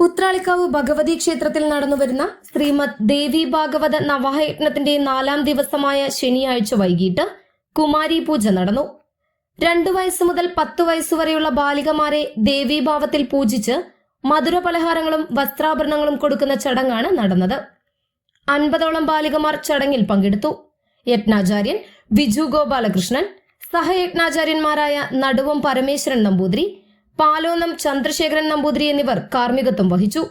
ഉത്രാളിക്കാവ് ഭഗവതി ക്ഷേത്രത്തിൽ നടന്നുവരുന്ന ശ്രീമദ് ദേവി ഭാഗവത നവയജ്ഞത്തിന്റെ 4ാം ദിവസമായ ശനിയാഴ്ച വൈകിട്ട് കുമാരി പൂജ നടന്നു. 2 വയസ്സ് മുതൽ 10 വയസ്സുവരെയുള്ള ബാലികമാരെ ദേവീഭാവത്തിൽ പൂജിച്ച് മധുര പലഹാരങ്ങളും വസ്ത്രാഭരണങ്ങളും കൊടുക്കുന്ന ചടങ്ങാണ് നടന്നത്. 50ഓളം ബാലികമാർ ചടങ്ങിൽ പങ്കെടുത്തു. യജ്ഞാചാര്യൻ വിജു ഗോപാലകൃഷ്ണൻ, സഹയജ്ഞാചാര്യന്മാരായ നടുവം പരമേശ്വരൻ നമ്പൂതിരി, പാലോനം ചന്ദ്രശേഖരൻ നമ്പൂതിരി എന്നിവർ കാർമ്മികത്വം വഹിച്ചു.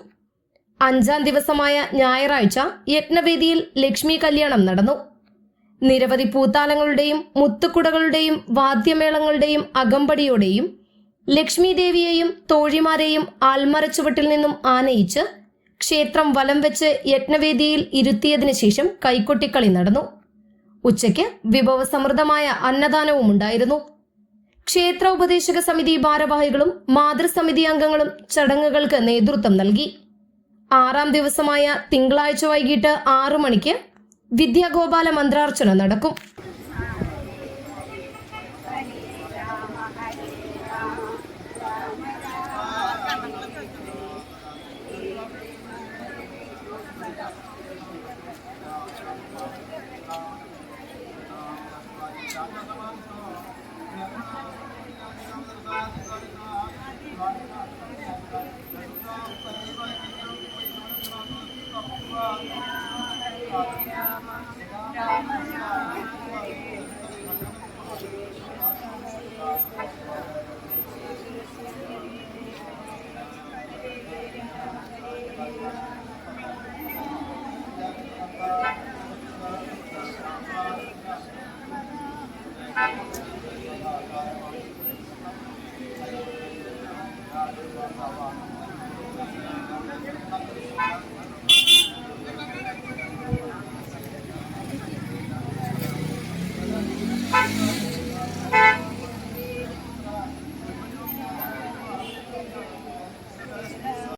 5ാം ദിവസമായ ഞായറാഴ്ച യജ്ഞവേദിയിൽ ലക്ഷ്മി കല്യാണം നടന്നു. നിരവധി പൂത്താലങ്ങളുടെയും മുത്തുക്കുടകളുടെയും വാദ്യമേളങ്ങളുടെയും അകമ്പടിയോടെയും ലക്ഷ്മി ദേവിയെയും തോഴിമാരെയും ആൽമരച്ചുവട്ടിൽ നിന്നും ആനയിച്ച് ക്ഷേത്രം വലം വെച്ച് യജ്ഞവേദിയിൽ ഇരുത്തിയതിനു ശേഷം കൈകൊട്ടിക്കളി നടന്നു. ഉച്ചയ്ക്ക് വിഭവസമൃദ്ധമായ അന്നദാനവും ഉണ്ടായിരുന്നു. ക്ഷേത്ര ഉപദേശക സമിതി ഭാരവാഹികളും മാതൃസമിതി അംഗങ്ങളും ചടങ്ങുകൾക്ക് നേതൃത്വം നൽകി. 6ാം ദിവസമായ തിങ്കളാഴ്ച വൈകിട്ട് 6 മണിക്ക് വിദ്യാഗോപാല മന്ത്രാർച്ചന നടക്കും.